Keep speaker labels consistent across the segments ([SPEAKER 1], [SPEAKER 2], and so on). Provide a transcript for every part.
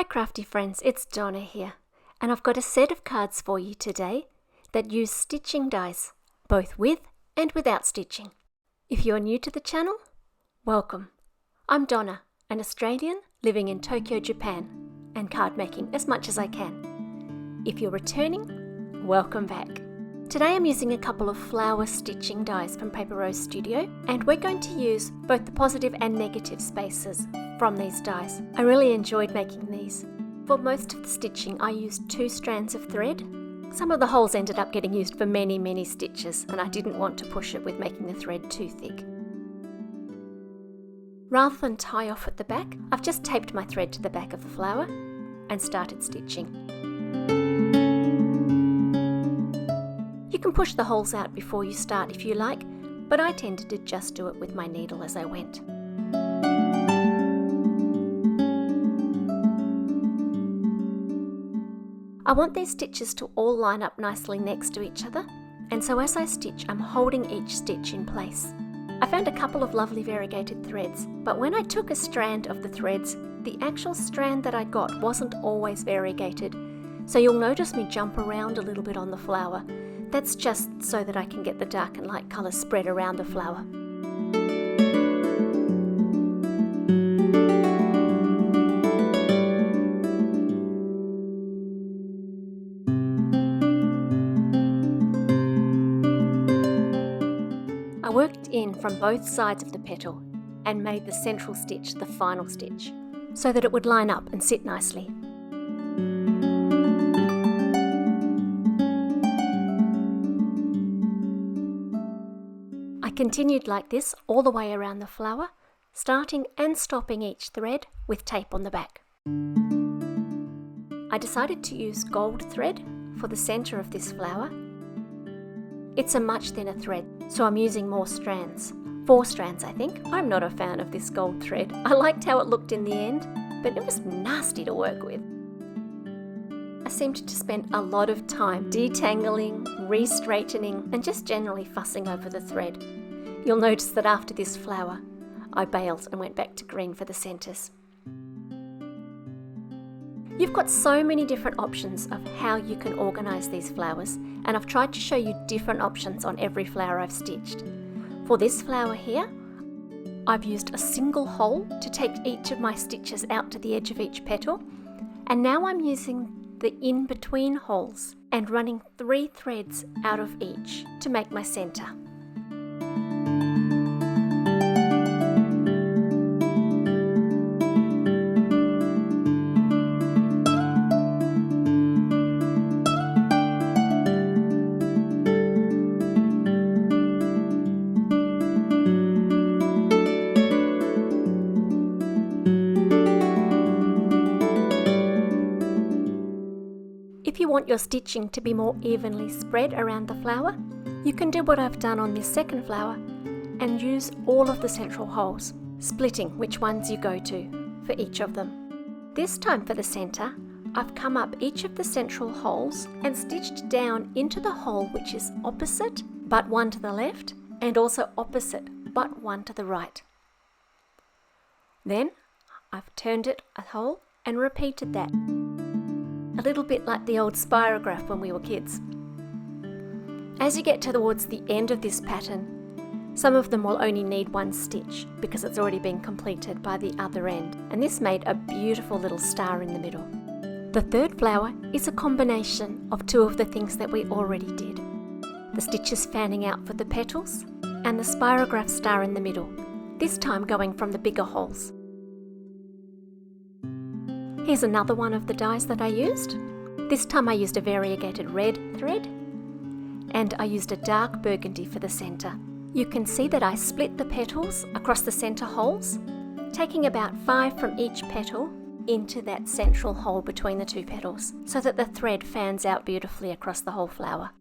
[SPEAKER 1] Hi crafty friends, it's Donna here, and I've got a set of cards for you today that use stitching dies, both with and without stitching. If you're new to the channel, welcome. I'm Donna, an Australian living in Tokyo, Japan, and card making as much as I can. If you're returning, welcome back. Today I'm using a couple of flower stitching dies from Paper Rose Studio, and we're going to use both the positive and negative spaces from these dies. I really enjoyed making these. For most of the stitching I used 2 strands of thread. Some of the holes ended up getting used for many stitches, and I didn't want to push it with making the thread too thick. Rather than tie off at the back, I've just taped my thread to the back of the flower and started stitching. You can push the holes out before you start if you like, but I tended to just do it with my needle as I went. I want these stitches to all line up nicely next to each other, and so as I stitch, I'm holding each stitch in place. I found a couple of lovely variegated threads, but when I took a strand of the threads, the actual strand that I got wasn't always variegated, so you'll notice me jump around a little bit on the flower. That's just so that I can get the dark and light colours spread around the flower. I worked in from both sides of the petal and made the central stitch the final stitch, so that it would line up and sit nicely. I continued like this all the way around the flower, starting and stopping each thread with tape on the back. I decided to use gold thread for the centre of this flower. It's a much thinner thread, so I'm using more strands. 4 strands, I think. I'm not a fan of this gold thread. I liked how it looked in the end, but it was nasty to work with. I seemed to spend a lot of time detangling, re-straightening, and just generally fussing over the thread. You'll notice that after this flower, I bailed and went back to green for the centres. You've got so many different options of how you can organise these flowers, and I've tried to show you different options on every flower I've stitched. For this flower here, I've used a single hole to take each of my stitches out to the edge of each petal, and now I'm using the in-between holes and running 3 threads out of each to make my centre. If you want your stitching to be more evenly spread around the flower, you can do what I've done on this second flower and use all of the central holes, splitting which ones you go to for each of them. This time for the centre, I've come up each of the central holes and stitched down into the hole which is opposite but one to the left, and also opposite but one to the right. Then I've turned it a hole and repeated that. A little bit like the old spirograph when we were kids. As you get towards the end of this pattern, some of them will only need 1 stitch because it's already been completed by the other end, and this made a beautiful little star in the middle. The third flower is a combination of 2 of the things that we already did. The stitches fanning out for the petals and the spirograph star in the middle, this time going from the bigger holes. Here's another one of the dies that I used. This time I used a variegated red thread, and I used a dark burgundy for the centre. You can see that I split the petals across the centre holes, taking about 5 from each petal into that central hole between the 2 petals, so that the thread fans out beautifully across the whole flower.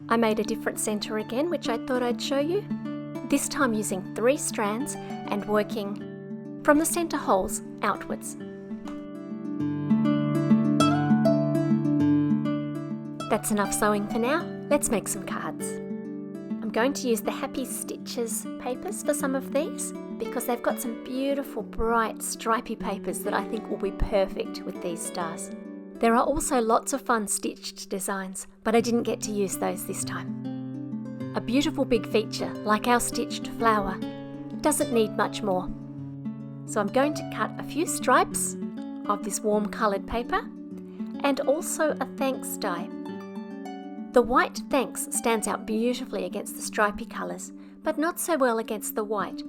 [SPEAKER 1] I made a different centre again, which I thought I'd show you, this time using 3 strands and working from the centre holes outwards. That's enough sewing for now. Let's make some cards. I'm going to use the Happy Stitches papers for some of these, because they've got some beautiful bright stripy papers that I think will be perfect with these stars. There are also lots of fun stitched designs, but I didn't get to use those this time. A beautiful big feature like our stitched flower doesn't need much more. So I'm going to cut a few stripes of this warm coloured paper and also a thanks die. The white thanks stands out beautifully against the stripy colours, but not so well against the white,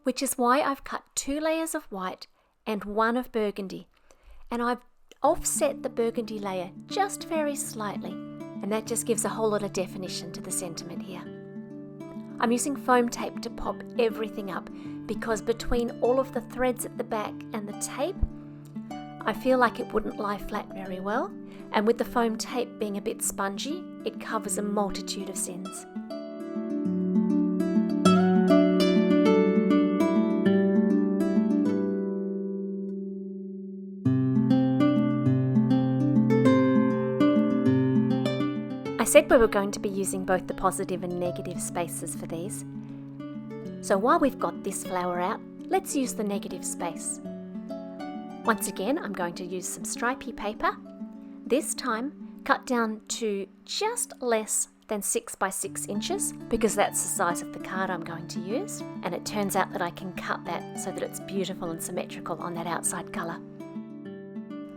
[SPEAKER 1] which is why I've cut 2 layers of white and 1 of burgundy, and I've offset the burgundy layer just very slightly, and that just gives a whole lot of definition to the sentiment here. I'm using foam tape to pop everything up because between all of the threads at the back and the tape, I feel like it wouldn't lie flat very well, and with the foam tape being a bit spongy, it covers a multitude of sins. I said we were going to be using both the positive and negative spaces for these. So while we've got this flower out, let's use the negative space. Once again, I'm going to use some stripy paper. This time, cut down to just less than 6 by 6 inches because that's the size of the card I'm going to use. And it turns out that I can cut that so that it's beautiful and symmetrical on that outside colour.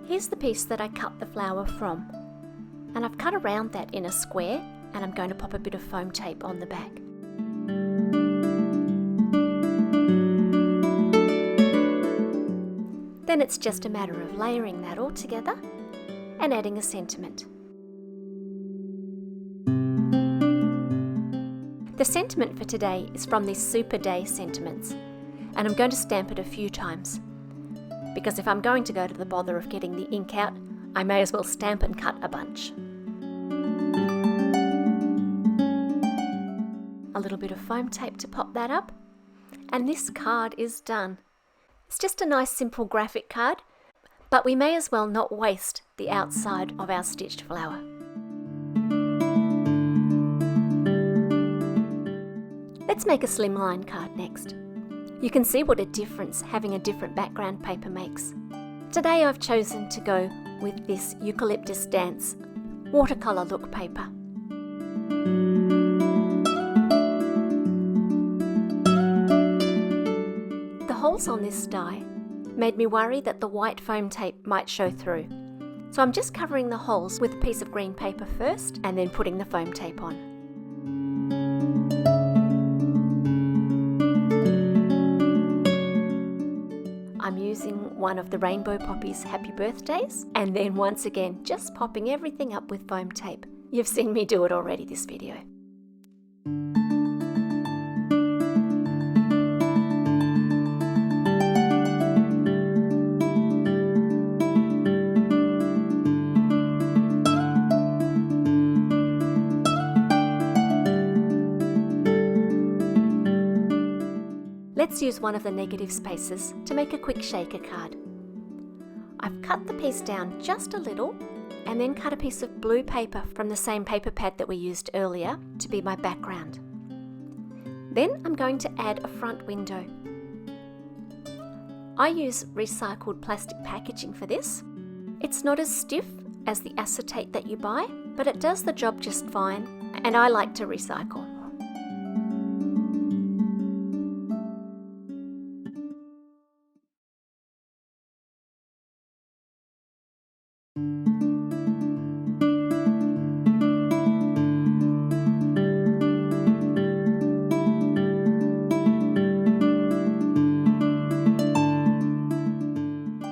[SPEAKER 1] Here's the piece that I cut the flower from. And I've cut around that in a square, and I'm going to pop a bit of foam tape on the back. Then it's just a matter of layering that all together and adding a sentiment. The sentiment for today is from these Super Day sentiments, and I'm going to stamp it a few times, because if I'm going to go to the bother of getting the ink out, I may as well stamp and cut a bunch. A little bit of foam tape to pop that up, and this card is done. It's just a nice simple graphic card, but we may as well not waste the outside of our stitched flower. Let's make a slimline card next. You can see what a difference having a different background paper makes. Today I've chosen to go with this Eucalyptus Dance watercolour look paper. The holes on this die made me worry that the white foam tape might show through. So I'm just covering the holes with a piece of green paper first and then putting the foam tape on. I'm using one of the Rainbow Poppy's Happy Birthdays, and then once again just popping everything up with foam tape. You've seen me do it already this video. Let's use one of the negative spaces to make a quick shaker card. I've cut the piece down just a little and then cut a piece of blue paper from the same paper pad that we used earlier to be my background. Then I'm going to add a front window. I use recycled plastic packaging for this. It's not as stiff as the acetate that you buy, but it does the job just fine, and I like to recycle.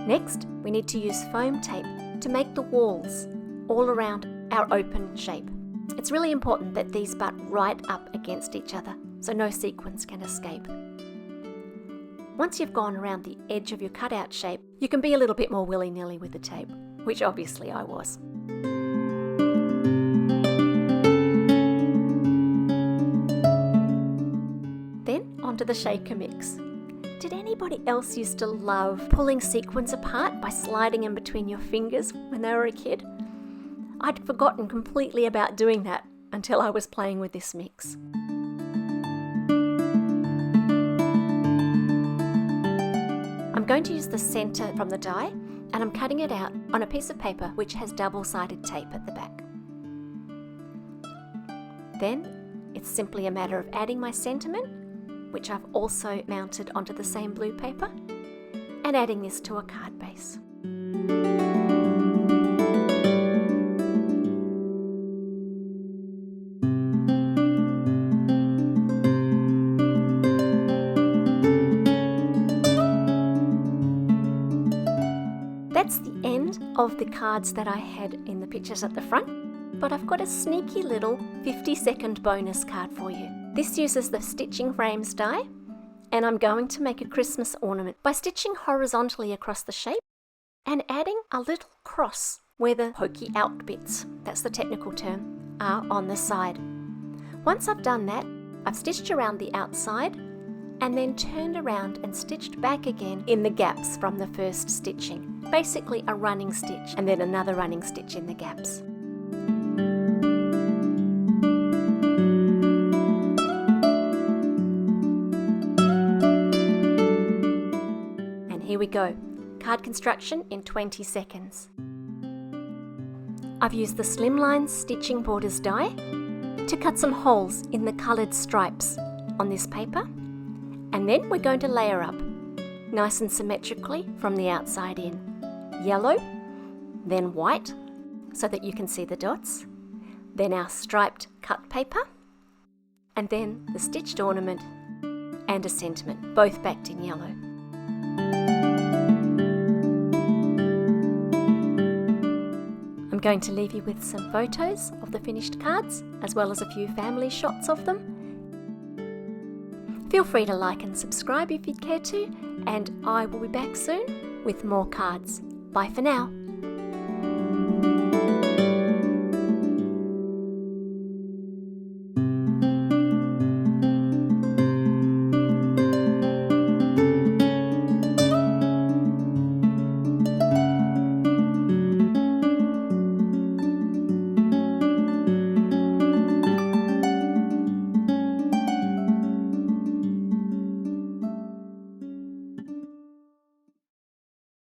[SPEAKER 1] Next, we need to use foam tape to make the walls all around our open shape. It's really important that these butt right up against each other so no sequins can escape. Once you've gone around the edge of your cutout shape, you can be a little bit more willy-nilly with the tape, which obviously I was. Then onto the shaker mix. Did anybody else used to love pulling sequins apart by sliding them between your fingers when they were a kid? I'd forgotten completely about doing that until I was playing with this mix. going to use the centre from the die, and I'm cutting it out on a piece of paper which has double-sided tape at the back. Then it's simply a matter of adding my sentiment, which I've also mounted onto the same blue paper, and adding this to a card base. That's the end of the cards that I had in the pictures at the front, but I've got a sneaky little 50-second bonus card for you. This uses the Stitching Frames die, and I'm going to make a Christmas ornament by stitching horizontally across the shape and adding a little cross where the pokey out bits, that's the technical term, are on the side. Once I've done that, I've stitched around the outside and then turned around and stitched back again in the gaps from the first stitching. Basically a running stitch and then another running stitch in the gaps. And here we go. Card construction in 20 seconds. I've used the Slimline Stitching Borders die to cut some holes in the coloured stripes on this paper, and then we're going to layer up nice and symmetrically from the outside in. Yellow, then white so that you can see the dots, then our striped cut paper, and then the stitched ornament and a sentiment, both backed in yellow. I'm going to leave you with some photos of the finished cards, as well as a few family shots of them. Feel free to like and subscribe if you'd care to, and I will be back soon with more cards. Bye for now.